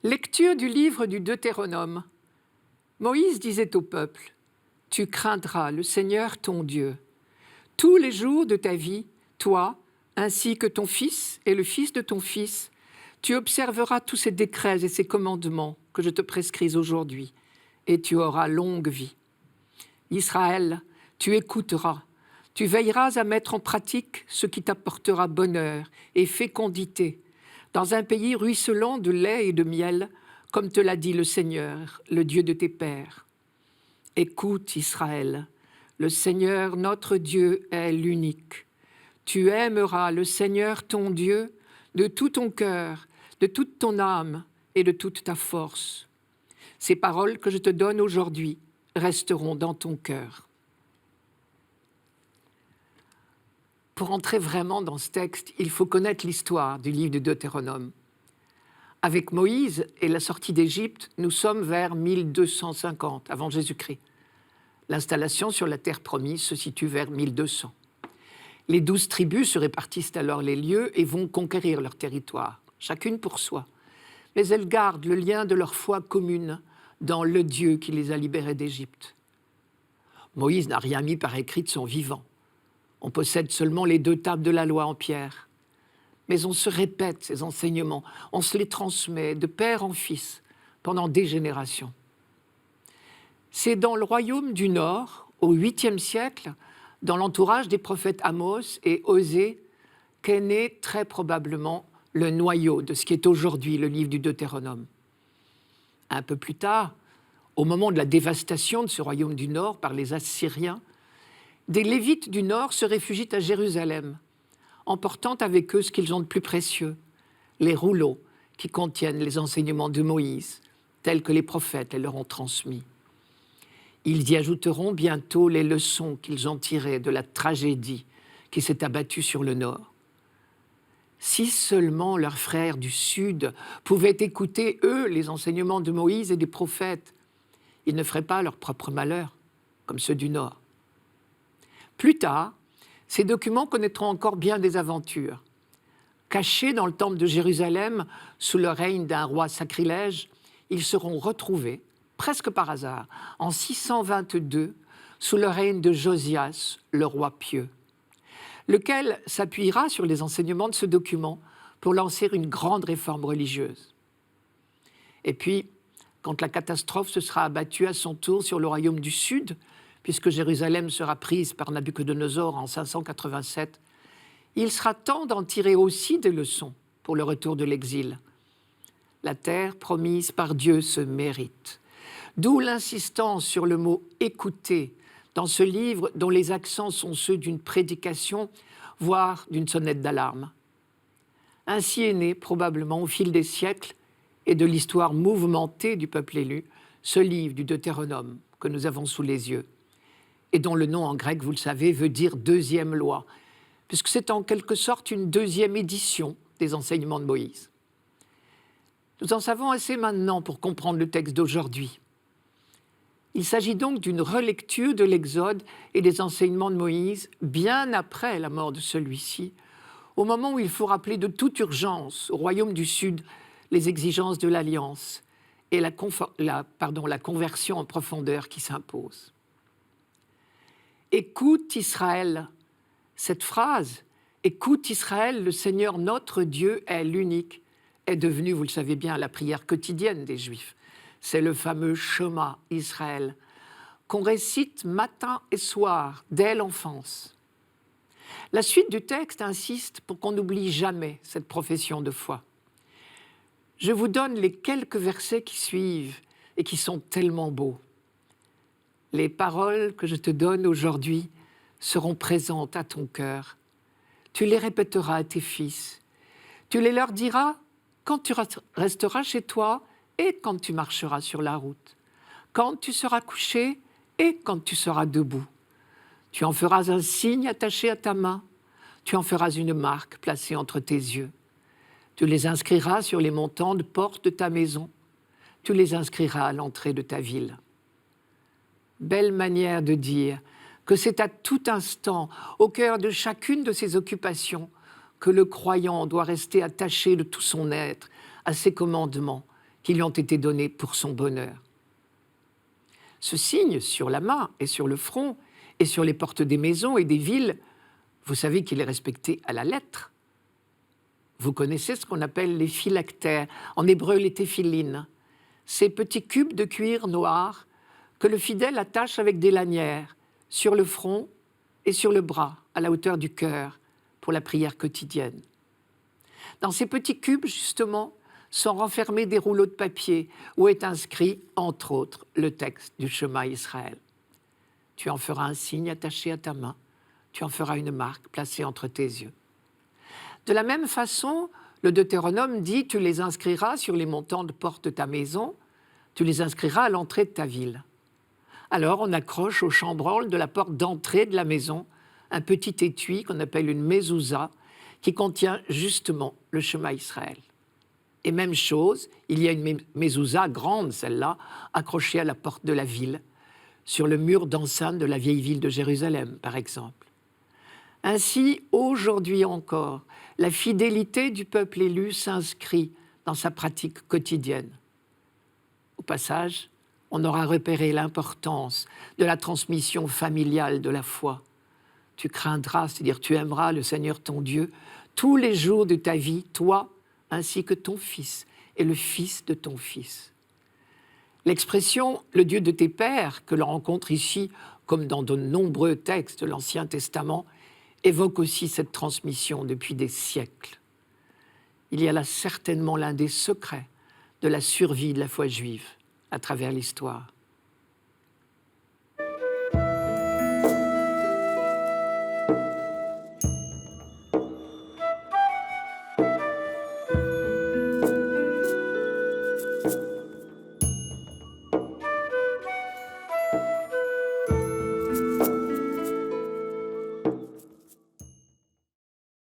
Lecture du livre du Deutéronome. Moïse disait au peuple, « Tu craindras le Seigneur ton Dieu. Tous les jours de ta vie, toi, ainsi que ton fils et le fils de ton fils, tu observeras tous ces décrets et ces commandements que je te prescris aujourd'hui, et tu auras longue vie. Israël, tu écouteras, tu veilleras à mettre en pratique ce qui t'apportera bonheur et fécondité, dans un pays ruisselant de lait et de miel, comme te l'a dit le Seigneur, le Dieu de tes pères. Écoute, Israël, le Seigneur notre Dieu est l'unique. Tu aimeras le Seigneur ton Dieu de tout ton cœur, de toute ton âme et de toute ta force. Ces paroles que je te donne aujourd'hui resteront dans ton cœur. » Pour entrer vraiment dans ce texte, il faut connaître l'histoire du livre du Deutéronome. Avec Moïse et la sortie d'Égypte, nous sommes vers 1250 avant Jésus-Christ. L'installation sur la terre promise se situe vers 1200. Les 12 tribus se répartissent alors les lieux et vont conquérir leur territoire, chacune pour soi. Mais elles gardent le lien de leur foi commune dans le Dieu qui les a libérées d'Égypte. Moïse n'a rien mis par écrit de son vivant. On possède seulement les 2 tables de la loi en pierre. Mais on se répète ces enseignements, on se les transmet de père en fils pendant des générations. C'est dans le royaume du Nord, au 8e siècle, dans l'entourage des prophètes Amos et Osée, qu'est né très probablement le noyau de ce qui est aujourd'hui le livre du Deutéronome. Un peu plus tard, au moment de la dévastation de ce royaume du Nord par les Assyriens, des Lévites du Nord se réfugient à Jérusalem, emportant avec eux ce qu'ils ont de plus précieux, les rouleaux qui contiennent les enseignements de Moïse, tels que les prophètes les leur ont transmis. Ils y ajouteront bientôt les leçons qu'ils ont tirées de la tragédie qui s'est abattue sur le Nord. Si seulement leurs frères du Sud pouvaient écouter, eux, les enseignements de Moïse et des prophètes, ils ne feraient pas leur propre malheur, comme ceux du Nord. Plus tard, ces documents connaîtront encore bien des aventures. Cachés dans le temple de Jérusalem, sous le règne d'un roi sacrilège, ils seront retrouvés, presque par hasard, en 622, sous le règne de Josias, le roi pieux, lequel s'appuiera sur les enseignements de ce document pour lancer une grande réforme religieuse. Et puis, quand la catastrophe se sera abattue à son tour sur le royaume du Sud, puisque Jérusalem sera prise par Nabuchodonosor en 587, il sera temps d'en tirer aussi des leçons pour le retour de l'exil. La terre promise par Dieu se mérite. D'où l'insistance sur le mot « écouter » dans ce livre dont les accents sont ceux d'une prédication, voire d'une sonnette d'alarme. Ainsi est né, probablement au fil des siècles et de l'histoire mouvementée du peuple élu, ce livre du Deutéronome que nous avons sous les yeux, et dont le nom en grec, vous le savez, veut dire « deuxième loi », puisque c'est en quelque sorte une deuxième édition des enseignements de Moïse. Nous en savons assez maintenant pour comprendre le texte d'aujourd'hui. Il s'agit donc d'une relecture de l'Exode et des enseignements de Moïse bien après la mort de celui-ci, au moment où il faut rappeler de toute urgence au royaume du Sud les exigences de l'Alliance et la conversion en profondeur qui s'impose. Écoute Israël, cette phrase, écoute Israël, le Seigneur notre Dieu est l'unique, est devenue, vous le savez bien, la prière quotidienne des Juifs. C'est le fameux Shema Israël, qu'on récite matin et soir, dès l'enfance. La suite du texte insiste pour qu'on n'oublie jamais cette profession de foi. Je vous donne les quelques versets qui suivent et qui sont tellement beaux. Les paroles que je te donne aujourd'hui seront présentes à ton cœur. Tu les répéteras à tes fils. Tu les leur diras quand tu resteras chez toi et quand tu marcheras sur la route, quand tu seras couché et quand tu seras debout. Tu en feras un signe attaché à ta main, tu en feras une marque placée entre tes yeux. Tu les inscriras sur les montants de porte de ta maison, tu les inscriras à l'entrée de ta ville. Belle manière de dire que c'est à tout instant, au cœur de chacune de ses occupations, que le croyant doit rester attaché de tout son être à ses commandements, qui lui ont été donnés pour son bonheur. Ce signe sur la main et sur le front et sur les portes des maisons et des villes, vous savez qu'il est respecté à la lettre. Vous connaissez ce qu'on appelle les phylactères, en hébreu les téphilines, ces petits cubes de cuir noir que le fidèle attache avec des lanières sur le front et sur le bras, à la hauteur du cœur, pour la prière quotidienne. Dans ces petits cubes, justement, sont renfermés des rouleaux de papier où est inscrit, entre autres, le texte du Shema Israël. Tu en feras un signe attaché à ta main, tu en feras une marque placée entre tes yeux. De la même façon, le Deutéronome dit « Tu les inscriras sur les montants de porte de ta maison, tu les inscriras à l'entrée de ta ville. » Alors on accroche au chambranle de la porte d'entrée de la maison un petit étui qu'on appelle une mezouza qui contient justement le Shema Israël. Et même chose, il y a une mezouza grande, celle-là, accrochée à la porte de la ville, sur le mur d'enceinte de la vieille ville de Jérusalem, par exemple. Ainsi, aujourd'hui encore, la fidélité du peuple élu s'inscrit dans sa pratique quotidienne. Au passage, on aura repéré l'importance de la transmission familiale de la foi. Tu craindras, c'est-à-dire tu aimeras le Seigneur ton Dieu tous les jours de ta vie, toi ainsi que ton fils et le fils de ton fils. L'expression « le Dieu de tes pères » que l'on rencontre ici, comme dans de nombreux textes de l'Ancien Testament, évoque aussi cette transmission depuis des siècles. Il y a là certainement l'un des secrets de la survie de la foi juive à travers l'histoire.